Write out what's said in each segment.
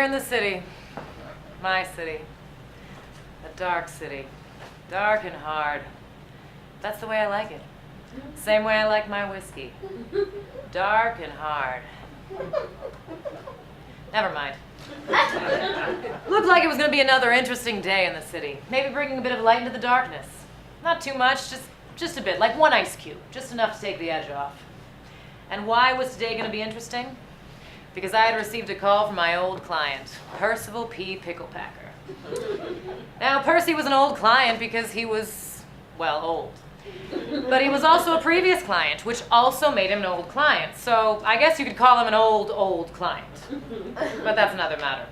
here in the city. My city. A dark city. Dark and hard. That's the way I like it. Same way I like my whiskey. Dark and hard. Never mind. Looked like it was going to be another interesting day in the city. Maybe bringing a bit of light into the darkness. Not too much, just a bit, like one ice cube. Just enough to take the edge off. And why was today going to be interesting? Because I had received a call from my old client, Percival P. Picklepacker. Now, Percy was an old client because he was, well, old. But he was also a previous client, which also made him an old client. So I guess you could call him an old client. But that's another matter.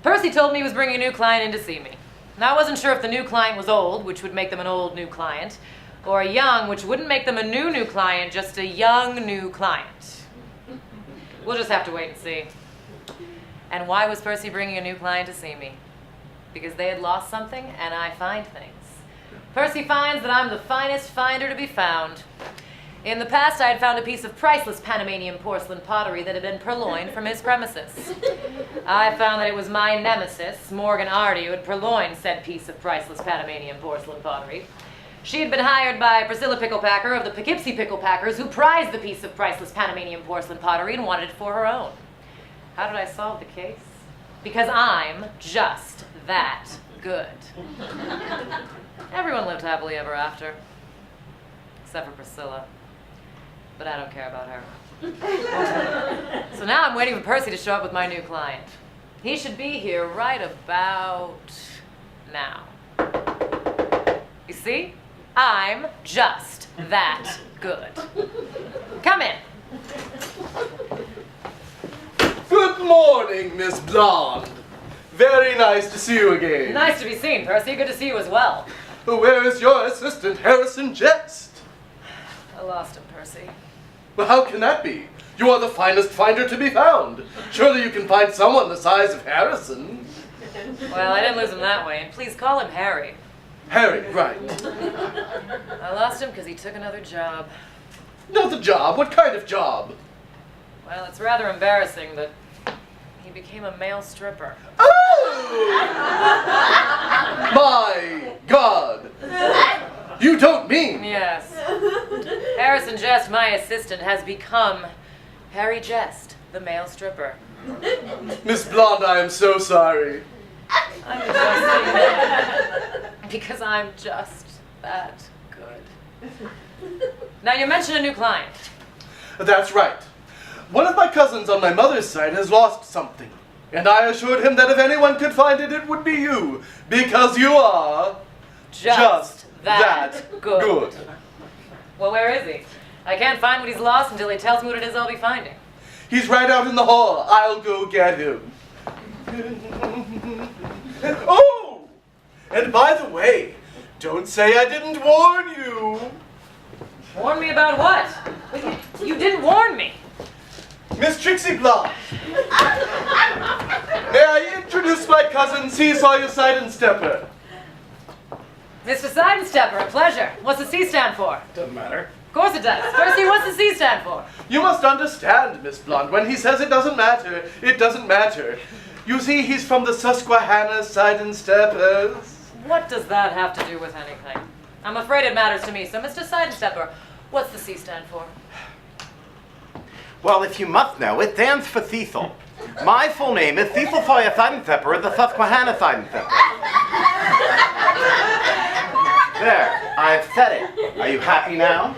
Percy told me he was bringing a new client in to see me. Now, I wasn't sure if the new client was old, which would make them an old new client, or young, which wouldn't make them a new client, just a young new client. We'll just have to wait and see. And why was Percy bringing a new client to see me? Because they had lost something, and I find things. Percy finds that I'm the finest finder to be found. In the past, I had found a piece of priceless Panamanian porcelain pottery that had been purloined from his premises. I found that it was my nemesis, Morgan Arty, who had purloined said piece of priceless Panamanian porcelain pottery. She had been hired by Priscilla Picklepacker of the Poughkeepsie Picklepackers, who prized the piece of priceless Panamanian porcelain pottery and wanted it for her own. How did I solve the case? Because I'm just that good. Everyone lived happily ever after. Except for Priscilla. But I don't care about her. So now I'm waiting for Percy to show up with my new client. He should be here right about now. You see? I'm just that good. Come in. Good morning, Miss Blonde. Very nice to see you again. Nice to be seen, Percy. Good to see you as well. Where is your assistant, Harrison Jest? I lost him, Percy. Well, how can that be? You are the finest finder to be found. Surely you can find someone the size of Harrison. Well, I didn't lose him that way, and please call him Harry. Harry, right. I lost him because he took another job. Another job? What kind of job? Well, it's rather embarrassing, but he became a male stripper. Oh! My God! You don't mean... Yes. Harrison Jest, my assistant, has become Harry Jest, the male stripper. Miss Blonde, I am so sorry. I'm just because I'm just that good. Now, you mentioned a new client. That's right. One of my cousins on my mother's side has lost something. And I assured him that if anyone could find it, it would be you. Because you are... Just that good. good. Well, where is he? I can't find what he's lost until he tells me what it is I'll be finding. He's right out in the hall. I'll go get him. Oh! And by the way, don't say I didn't warn you. Warn me about what? You didn't warn me. Miss Trixie Blonde. May I introduce my cousin, Seesaw your Sidestepper? Mr. Sidestepper, a pleasure. What's the C stand for? Doesn't matter. Of course it does. Percy, what's the C stand for? You must understand, Miss Blonde. When he says it doesn't matter, it doesn't matter. You see, he's from the Susquehanna Sidesteppers. What does that have to do with anything? I'm afraid it matters to me. So, Mr. Sidestepper, what's the C stand for? Well, if you must know, it stands for Cecil. My full name is Cecil Sawyer Sidestepper of the Susquehanna Sidestepper. There, I've said it. Are you happy now?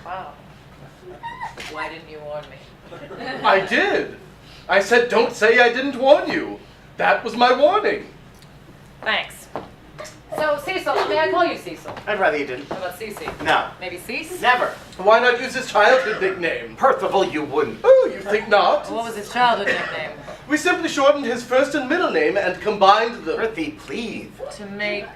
Wow. Why didn't you warn me? I did. I said, don't say I didn't warn you. That was my warning. Thanks. So, Cecil, may I call you Cecil? I'd rather you didn't. How about Cece? No. Maybe Cease? Never. Why not use his childhood nickname? Percival, you wouldn't. Oh, you think not? What was his childhood nickname? We simply shortened his first and middle name and combined them. Percy, please. To make...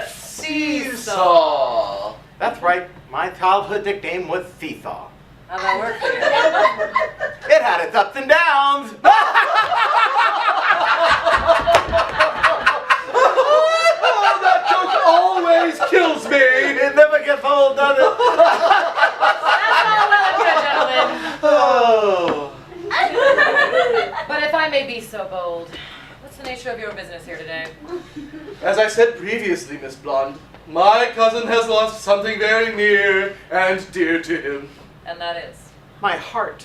Seesaw. That's right. My childhood nickname was Seesaw. How'd that work for you? It had its ups and downs. Oh, that joke always kills me. It never gets old, does it? That's all well and good, gentlemen. Oh. I may be so bold, what's the nature of your business here today? As I said previously, Miss Blonde, my cousin has lost something very near and dear to him. And that is? My heart.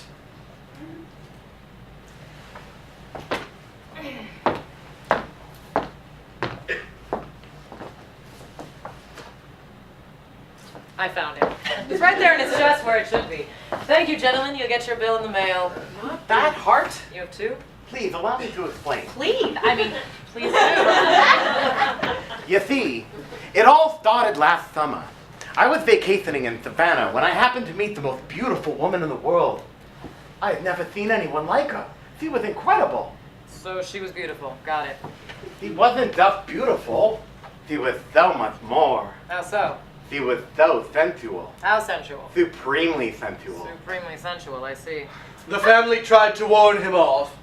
I found it. It's right there and it's just where it should be. Thank you, gentlemen. You'll get your bill in the mail. Not that heart? You have two? Please, allow me to explain. Please. I mean, please do. You see, it all started last summer. I was vacationing in Savannah when I happened to meet the most beautiful woman in the world. I had never seen anyone like her. She was incredible. So she was beautiful. Got it. She wasn't just beautiful. She was so much more. How so? She was so sensual. How sensual? Supremely sensual. Supremely sensual, I see. The family tried to warn him off.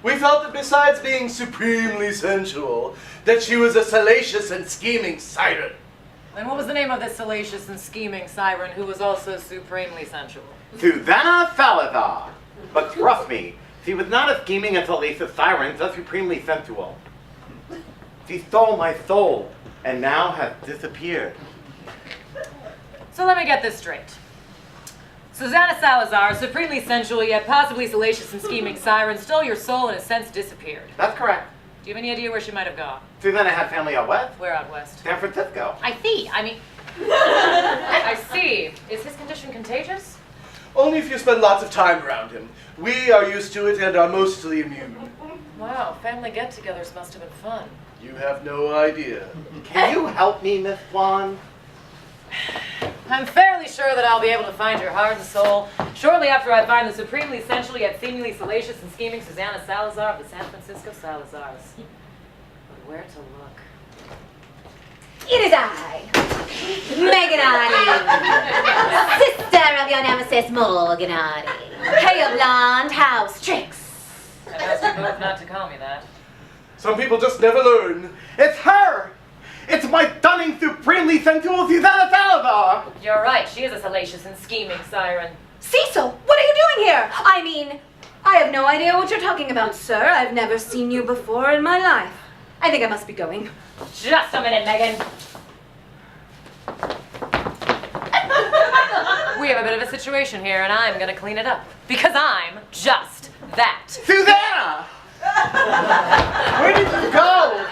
We felt that besides being supremely sensual, that she was a salacious and scheming siren. And what was the name of this salacious and scheming siren who was also supremely sensual? Susanna Salazar. But trust me, she was not a scheming and salacious siren, just supremely sensual. She stole my soul, and now has disappeared. So let me get this straight. Susanna Salazar, supremely sensual yet possibly salacious and scheming siren, stole your soul and has since disappeared. That's correct. Do you have any idea where she might have gone? Susanna had family out west, Where out west? San Francisco. I see. I see. Is his condition contagious? Only if you spend lots of time around him. We are used to it and are mostly immune. Wow, family get-togethers must have been fun. You have no idea. Can you help me, Miss Blonde? I'm fairly sure that I'll be able to find your heart and soul shortly after I find the supremely sensual yet seemingly salacious and scheming Susanna Salazar of the San Francisco Salazars. But where to look? It is I, Megan Hardy, sister of your nemesis Morgan Hardy. Hey, blonde house tricks. I've asked you both not to call me that. Some people just never learn. It's her! It's my stunning, supremely sensual Susanna Salazar! You're right, she is a salacious and scheming siren. Cecil, what are you doing here? I mean, I have no idea what you're talking about, sir. I've never seen you before in my life. I think I must be going. Just a minute, Megan. We have a bit of a situation here, and I'm gonna clean it up. Because I'm just that. Susanna! Where did you go?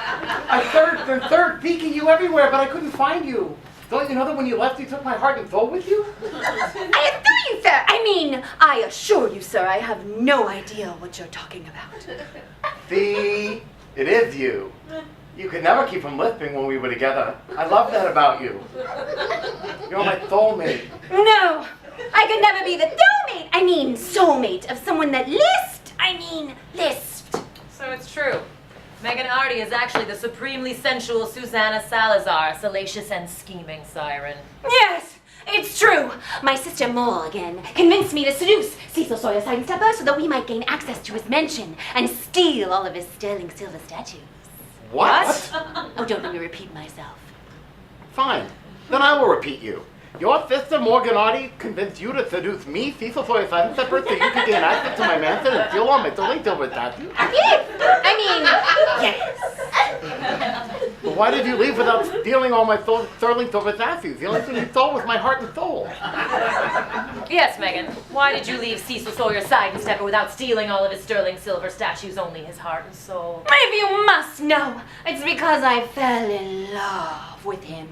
I searched seeking you everywhere, but I couldn't find you. Don't you know that when you left, you took my heart and soul with you? I assure you, sir. I mean, I assure you, sir, I have no idea what you're talking about. See, it is you. You could never keep from lisping when we were together. I love that about you. You're my soulmate. No, I could never be the soulmate of someone that lisped. Lisped. So it's true. Megan Hardy is actually the supremely sensual Susanna Salazar, salacious and scheming siren. Yes, it's true. My sister Morgan convinced me to seduce Cecil Sawyer Sidestepper so that we might gain access to his mansion and steal all of his sterling silver statues. What? Oh, don't let me repeat myself. Fine. Then I will repeat you. Your sister Morgan Hardy convinced you to seduce me, Cecil Sawyer Sidestepper, so you could gain access to my mansion and steal all my sterling silver statues? Yes, yes. But why did you leave without stealing all my sterling silver statues? The only thing you stole was my heart and soul. Yes, Megan. Why did you leave Cecil Sawyer Sidestepper without stealing all of his sterling silver statues, only his heart and soul? If you must know, it's because I fell in love with him.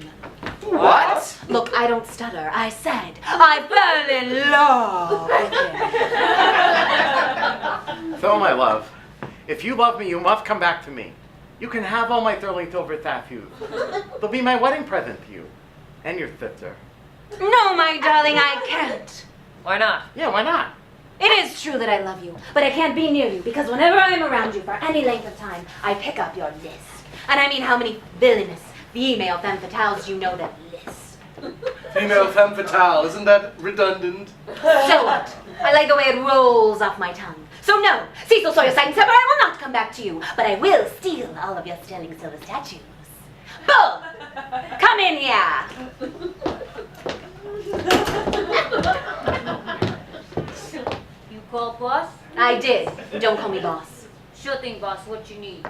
What? Look, I don't stutter. I said I fell in love with him. So, my love, if you love me, you must come back to me. You can have all my sterling silver statues. They'll be my wedding present to you and your sister. No, my darling, I can't. Why not? Yeah, why not? It is true that I love you, but I can't be near you because whenever I'm around you for any length of time, I pick up your list. And I mean, how many villainous female femme fatales do you know that list? Female femme fatale, isn't that redundant? So what? I like the way it rolls off my tongue. So no, Cecil Sawyer Sidestepper, I will not come back to you, but I will steal all of your sterling silver statues. Bull! Come in here! You call boss? I did. Don't call me boss. Sure thing, boss. What you need?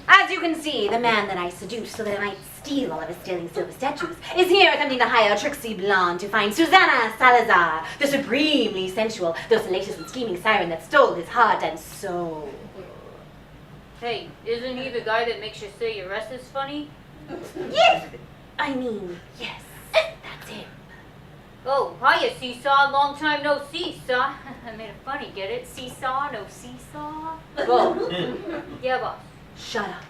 As you can see, the man that I seduced so that I might steal all of his sterling silver statues is here attempting to hire a tricksy blonde to find Susanna Salazar, the supremely sensual, though salacious and scheming siren that stole his heart and soul. Hey, isn't he the guy that makes you say your rest is funny? Yes! Yes, that's him. Oh, hiya, Seesaw. Long time no seesaw. I made it funny, get it? Seesaw, no seesaw. Bull, Yeah, boss. shut up.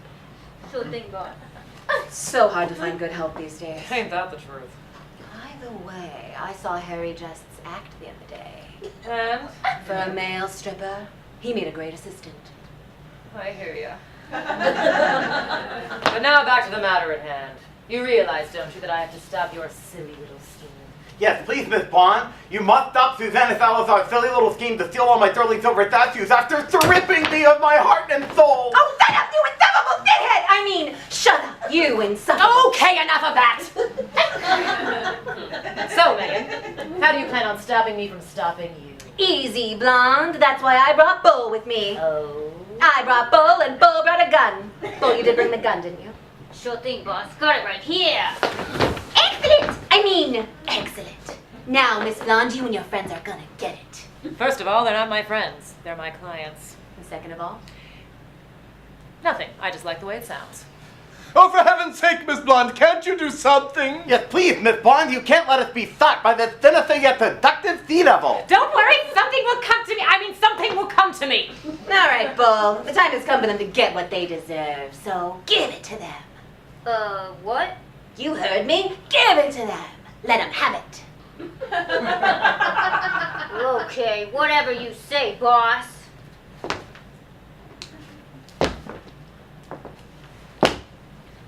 Sure thing, boss. It's so hard to find good help these days. Ain't that the truth? By the way, I saw Harry Jest's act the other day. And? For a male stripper, he made a great assistant. I hear ya. But now back to the matter at hand. You realize, don't you, that I have to stop your silly little scheme? Yes, please, Miss Bond. You must stop Susanna Salazar's silly little scheme to steal all my sterling silver statues after stripping me of my heart and soul. Oh, shut up, you insufferable shithead! I mean, shut up, you insufferable. Okay, enough of that! So, Megan, how do you plan on stopping me from stopping you? Easy, blonde. That's why I brought Bull with me. Oh. I brought Bull, and Bull brought a gun. Bull, you did bring the gun, didn't you? Sure thing, boss. Got it right here. Excellent! Excellent. Now, Miss Blonde, you and your friends are gonna get it. First of all, they're not my friends. They're my clients. And second of all, Nothing. I just like the way it sounds. Oh, for heaven's sake, Miss Blonde, can't you do something? Yes, please, Miss Bond. You can't let us be sucked by this sinister yet seductive sea devil. Don't worry, something will come to me. Something will come to me. all right, Bull. The time has come for them to get what they deserve, so give it to them. What? You heard me. Give it to them. Let them have it. Okay, whatever you say, boss.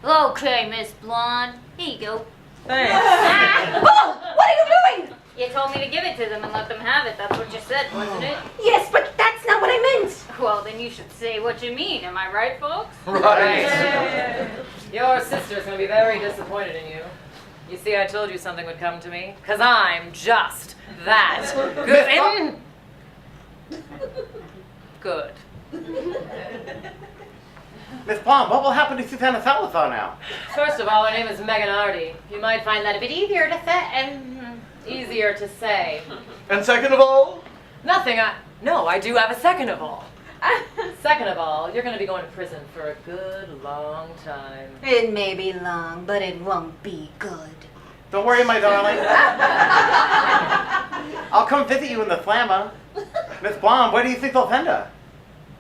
Okay, Miss Blonde. Here you go. Thanks. Bull, what are you doing? You told me to give it to them and let them have it. That's what you said, wasn't it? Yes, but that's not what I meant. Well, then you should say what you mean. Am I right, folks? Right. Your sister's gonna be very disappointed in you. You see, I told you something would come to me. 'Cause I'm just that good. Good. Miss Bond, what will happen to Susanna Salazar now? First of all, her name is Megan Hardy. You might find that a bit easier to say and easier to say. And second of all? Nothing. No, I do have a second of all. Second of all, you're going to be going to prison for a good long time. It may be long, but it won't be good. Don't worry, my darling. I'll come visit you in the slammer. Miss Bond, where do you think they'll send her?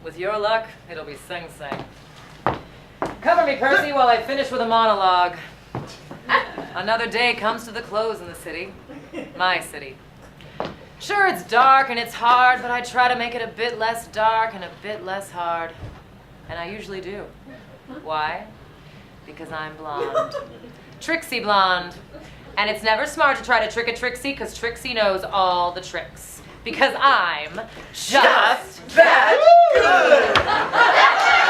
With your luck, it'll be Sing Sing. Cover me, Percy, while I finish with a monologue. Another day comes to the close in the city. My city. Sure, it's dark and it's hard, but I try to make it a bit less dark and a bit less hard. And I usually do. Why? Because I'm blonde. Tricksy blonde. And it's never smart to try to trick a Trixie, because Trixie knows all the tricks. Because I'm just That good!